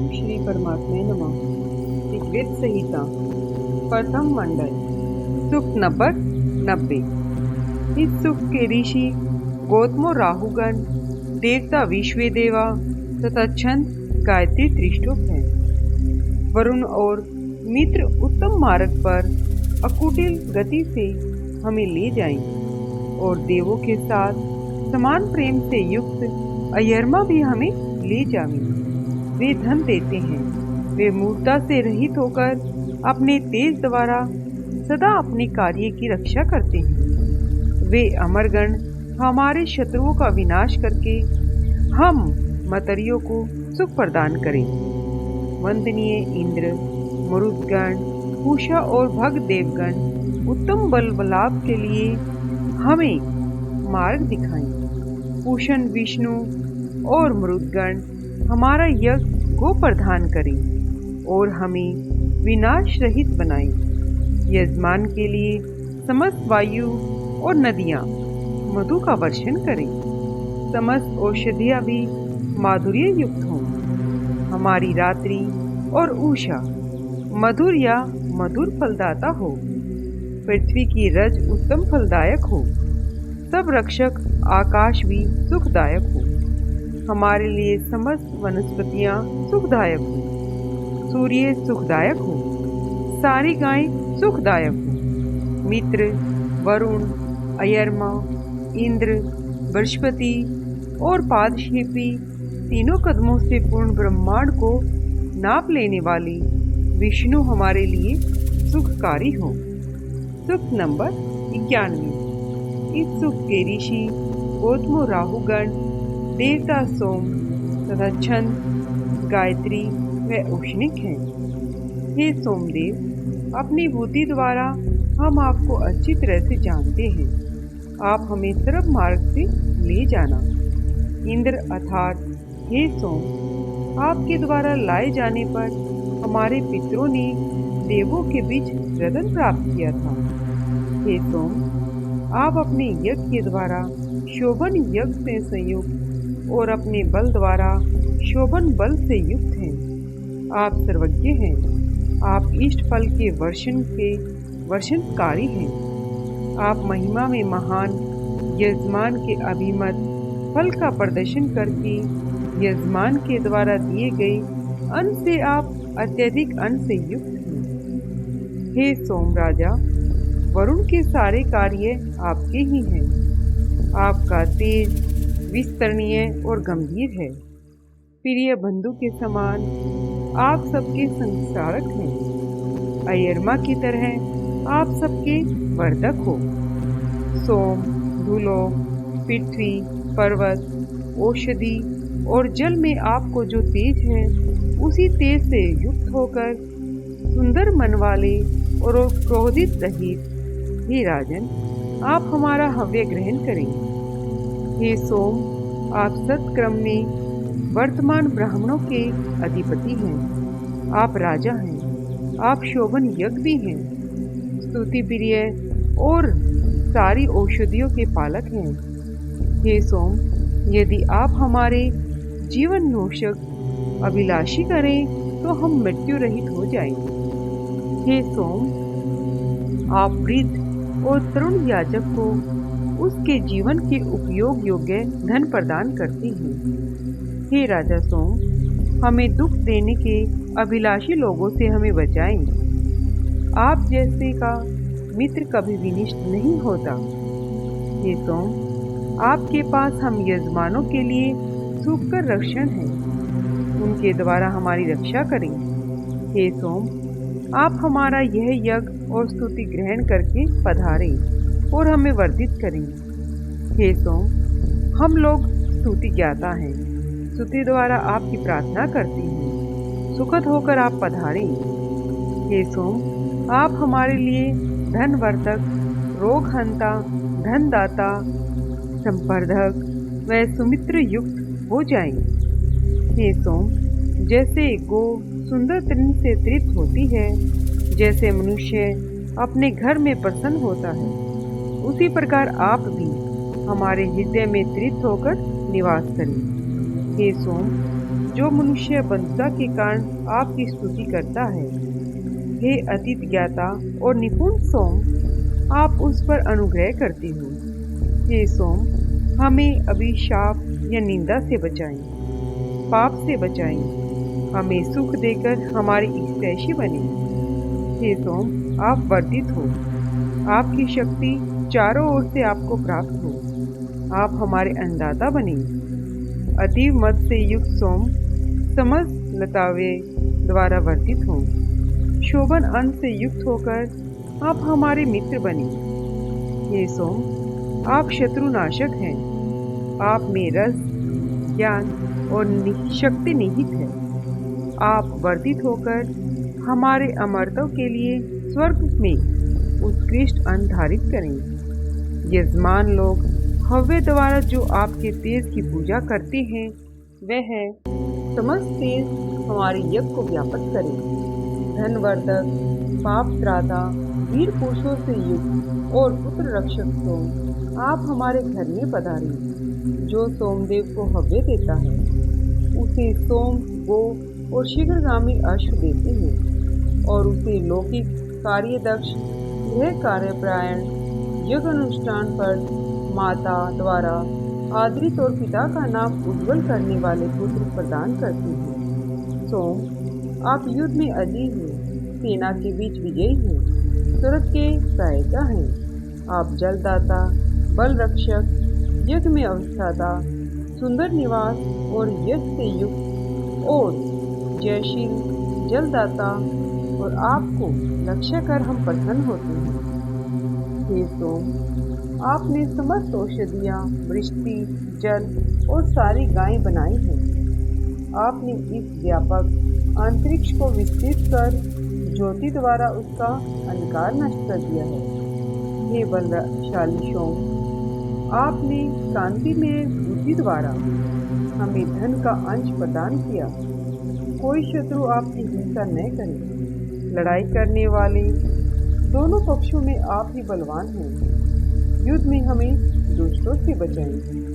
श्री परमात्मे नमः। ऋग्वेद संहिता प्रथम मंडल सूक्त नंबर 90। इस सूक्त के ऋषि गौतमो राहुगण, देवता विश्वेदेवा तथा छंद गायत्री त्रिशटुप हैं। वरुण और मित्र उत्तम मार्ग पर अकुटिल गति से हमें ले जाएं और देवों के साथ समान प्रेम से युक्त अयरमा भी हमें ले जाएं। वे धन देते हैं, वे मूर्ता से रहित होकर अपने तेज द्वारा सदा अपने कार्य की रक्षा करते हैं। वे अमरगण हमारे शत्रुओं का विनाश करके हम मतरियों को सुख प्रदान करें। वंदनीय इंद्र, मरुदगण, पूषा और भग देवगण उत्तम बल लाभ के लिए हमें मार्ग दिखाएं। पूषण विष्णु और मरुदगण हमारा यज्ञ गो प्रदान करें और हमें विनाश रहित बनाएं। यजमान के लिए समस्त वायु और नदियां मधु का वर्षण करें। समस्त औषधियां भी माधुर्य युक्त हों। हमारी रात्रि और उषा मधुर या मधुर फलदाता हो। पृथ्वी की रज उत्तम फलदायक हो। सब रक्षक आकाश भी सुखदायक हो। हमारे लिए समस्त वनस्पतियां सुखदायक हो। सूर्य सुखदायक हो। सारी गायें सुखदायक हो। मित्र, वरुण, अयरमा, इंद्र, बृहस्पति और पादशिल्पी तीनों कदमों से पूर्ण ब्रह्मांड को नाप लेने वाली विष्णु हमारे लिए सुखकारी हो। सूक्त नंबर 91। इस सूक्त के ऋषि गौतमो राहुगण, देवता सोम तथा छंद गायत्री व औष्णिक हैं। हे सोमदेव, अपनी बुद्धि द्वारा हम आपको अच्छी तरह से जानते हैं। आप हमें सर्व मार्ग से ले जाना। इंद्र अर्थात हे सोम, आपके द्वारा लाए जाने पर हमारे पितरों ने देवों के बीच रतन प्राप्त किया था। हे सोम, आप अपने यज्ञ के द्वारा शोभन यज्ञ से संयुक्त और अपने बल द्वारा शोभन बल से युक्त हैं। आप सर्वज्ञ हैं। आप इष्ट फल के वर्षणकारी हैं। आप महिमा में महान यजमान के अभिमत फल का प्रदर्शन करके यजमान के द्वारा दिए गए अन्न से आप अत्यधिक अन्न से युक्त हैं। हे सोम राजा, वरुण के सारे कार्य आपके ही हैं। आपका तेज विस्तरणीय और गंभीर है। प्रिय बंधु के समान आप सबके संस्कारक हैं। अयरमा की तरह आप सबके वर्धक हो। सोम, धूलो, पृथ्वी, पर्वत, औषधि और जल में आपको जो तेज है, उसी तेज से युक्त होकर सुंदर मन वाले और क्रोधित रहित हे राजन, आप हमारा हव्य ग्रहण करें। हे सोम, आप सत्क्रम में वर्तमान ब्राह्मणों के अधिपति हैं। आप राजा हैं। आप शोभन यज्ञ भी हैं। स्तुति प्रिय और सारी औषधियों के पालक हैं। हे सोम, यदि आप हमारे जीवन नोशक अभिलाषी करें तो हम मृत्यु रहित हो जाएंगे। हे सोम, आप वृद्ध और तरुण याचक को उसके जीवन के उपयोग योग्य धन प्रदान करते हैं। हे राजा सोम, हमें दुख देने के अभिलाषी लोगों से हमें बचाएं। आप जैसे का मित्र कभी विनिष्ट नहीं होता। हे सोम, आपके पास हम यजमानों के लिए सुखकर रक्षण है। उनके द्वारा हमारी रक्षा करें। हे सोम, आप हमारा यह यज्ञ और स्तुति ग्रहण करके पधारें और हमें वर्धित करें। हे सोम, हम लोग स्तुति ज्ञाता हैं। स्तुति द्वारा आपकी प्रार्थना करते हैं। सुखद होकर आप पधारें। हे सोम, आप हमारे लिए धनवर्धक, रोगहंता, धनदाता, संपर्धक व सुमित्र युक्त हो जाएं। हे सोम, जैसे गो सुंदर तृण से तृप्त होती है, जैसे मनुष्य अपने घर में प्रसन्न होता है, उसी प्रकार आप भी हमारे हृदय में तृप्त होकर निवास करें। हे सोम, जो मनुष्य बंधुता के कारण आपकी स्तुति करता है। हे अतीत ज्ञाता और निपुण सोम, आप उस पर अनुग्रह करते हो। हे सोम, हमें अभिशाप या निंदा से बचाएं, पाप से बचाएं, हमें सुख देकर हमारी हितैषी बने। हे सोम, आप वर्धित हो, आपकी शक्ति चारों ओर से आपको प्राप्त हो, आप हमारे अन्नदाता बने। अतीव मद से युक्त सोम, समस्त लतावे द्वारा वर्धित हो, शोभन अन्न से युक्त होकर आप हमारे मित्र बने। हे सोम, आप शत्रुनाशक हैं, आप में रस, ज्ञान और शक्ति निहित है। आप वर्धित होकर हमारे अमरत्व के लिए स्वर्ग में उत्कृष्ट अन्न धारित करें। यजमान लोग हव्य द्वारा जो आपके तेज की पूजा करते हैं, वह है समस्त तेज हमारे यज्ञ को व्यापक करें। धनवर्धक, पाप त्राता, वीर पुरुषों से युक्त और पुत्र रक्षक सोम, आप हमारे घर में पधारें। जो सोमदेव को हव्य देता है, उसे सोम, गो और शीघ्रगामी अश्व देते हैं, और उसे लौकिक कार्यदक्ष, गृह कार्यपरायण, यज्ञ अनुष्ठान पर माता द्वारा आदरित और पिता का नाम उज्जवल करने वाले पुत्र प्रदान करते हैं। सोम, आप युद्ध में अजीत हैं, सेना के बीच विजयी हैं, स्वर्ग के सहायता हैं। आप जलदाता, बल रक्षक, यज्ञ में अवस्थाता, सुंदर निवास और यज्ञ से युक्त और जयशील जलदाता, और आपको लक्ष्य कर हम प्रसन्न होते हैं। हे सोम, आपने समस्त औषधियाँ, वृष्टि, जल और सारी गायें बनाई हैं। आपने इस व्यापक अंतरिक्ष को विस्तृत कर ज्योति द्वारा उसका अंधकार नष्ट कर दिया है। हे बलशाली सोम, आपने शांति में बुद्धि द्वारा हमें धन का अंश प्रदान किया। कोई शत्रु आपकी हिंसा न करे। लड़ाई करने वाले दोनों पक्षों में आप ही बलवान हैं। युद्ध में हमें दुष्टों से बचाएं।